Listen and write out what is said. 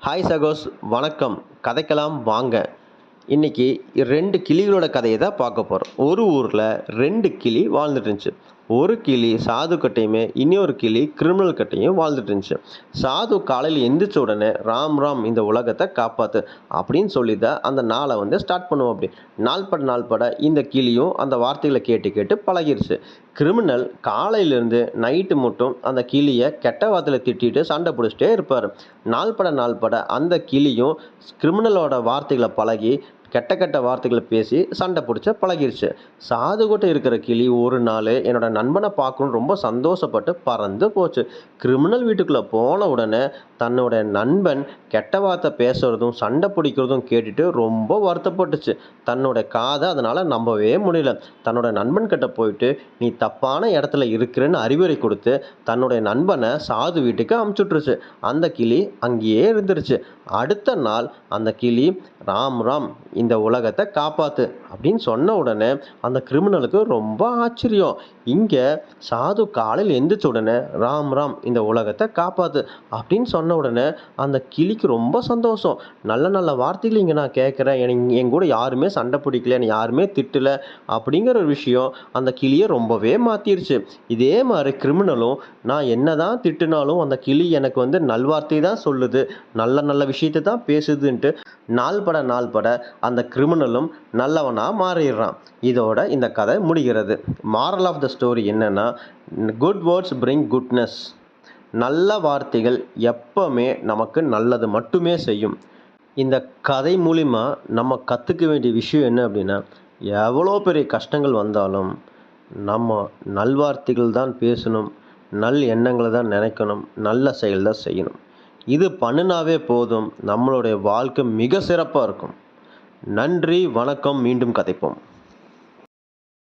Hi சகோஸ், வணக்கம். கதைக்கலாம் வாங்க. இன்னைக்கு 2 கிளிகளோட கதையை தான் பார்க்க போகிறோம். ஒரு ஊரில் 2 கிளி வாழ்ந்துட்டு இருந்துச்சு. ஒரு கிளி சாது கட்டையுமே, இன்னொரு கிளி கிரிமினல் கட்டையும் வாழ்ந்துட்டு இருந்துச்சு. சாது காலையில் எந்திரிச்ச உடனே ராம் ராம் இந்த உலகத்தை காப்பாற்று அப்படின்னு சொல்லி தான் அந்த நாளை ஸ்டார்ட் பண்ணுவோம். அப்படி நாள் பட இந்த கிளியும் அந்த வார்த்தைகளை கேட்டு கேட்டு பழகிருச்சு. கிரிமினல் காலையிலேருந்து நைட்டு மட்டும் அந்த கிளியை கெட்ட வார்த்தையில் திட்டிட்டு சண்டை பிடிச்சிட்டே இருப்பார். நாள் பட அந்த கிளியும் கிரிமினலோட வார்த்தைகளை பழகி கெட்ட கெட்ட வார்த்தைகளை பேசி சண்டை பிடிச்ச பழகிருச்சு. சாதுகிட்ட இருக்கிற கிளி ஒரு நாள் என்னோட நண்பனை பார்க்கணுன்னு ரொம்ப சந்தோஷப்பட்டு பறந்து போச்சு. கிரிமினல் வீட்டுக்குள்ளே போன உடனே தன்னோட நண்பன் கெட்ட வார்த்தை பேசுகிறதும் சண்டை பிடிக்கிறதும் கேட்டுட்டு ரொம்ப வருத்தப்பட்டுச்சு. தன்னோட காதை அதனால் நம்பவே முடியல. தன்னோட நண்பன்கிட்ட போயிட்டு நீ தப்பான இடத்துல இருக்கிறேன்னு அறிவுரை கொடுத்து தன்னுடைய நண்பனை சாது வீட்டுக்கு அமுச்சுட்ருச்சு. அந்த கிளி அங்கேயே இருந்துருச்சு. அடுத்த நாள் அந்த கிளி ராம் ராம் இந்த உலகத்தை காப்பாற்று அப்படின்னு சொன்ன உடனே அந்த கிரிமினலுக்கு ரொம்ப ஆச்சரியம். இங்கே சாது காலையில் எந்திரிச்ச உடனே ராம் ராம் இந்த உலகத்தை காப்பாற்று அப்படின்னு சொன்ன உடனே அந்த கிளிக்கு ரொம்ப சந்தோஷம். நல்ல நல்ல வார்த்தைகள் இங்கே நான் கேட்குறேன், என் கூட யாருமே சண்டை பிடிக்கல, என்னை யாருமே திட்டலை அப்படிங்கிற ஒரு விஷயம் அந்த கிளியை ரொம்பவே மாற்றிருச்சு. இதே மாதிரி கிரிமினலும் நான் என்ன தான் திட்டினாலும் அந்த கிளி எனக்கு நல்வார்த்தை தான் சொல்லுது, நல்ல நல்ல விஷயத்தை தான் பேசுதுன்ட்டு நாள் பட அந்த கிரிமினலும் நல்லவனாக மாறிடுறான். இதோட இந்த கதை முடிகிறது. மாரல் ஆஃப் த ஸ்டோரி என்னன்னா, குட் வேர்ட்ஸ் பிரிங் குட்னஸ். நல்ல வார்த்தைகள் எப்பவுமே நமக்கு நல்லது மட்டுமே செய்யும். இந்த கதை மூலிமா நம்ம கற்றுக்க வேண்டிய விஷயம் என்ன அப்படின்னா, எவ்வளோ பெரிய கஷ்டங்கள் வந்தாலும் நம்ம நல்வார்த்தைகள் தான் பேசணும், நல் எண்ணங்களை தான் நினைக்கணும், நல்ல செயல் தான் செய்யணும். இது பண்ணினாவே போதும், நம்மளுடைய வாழ்க்கை மிக சிறப்பாக இருக்கும். நன்றி, வணக்கம். மீண்டும் கதைப்போம்.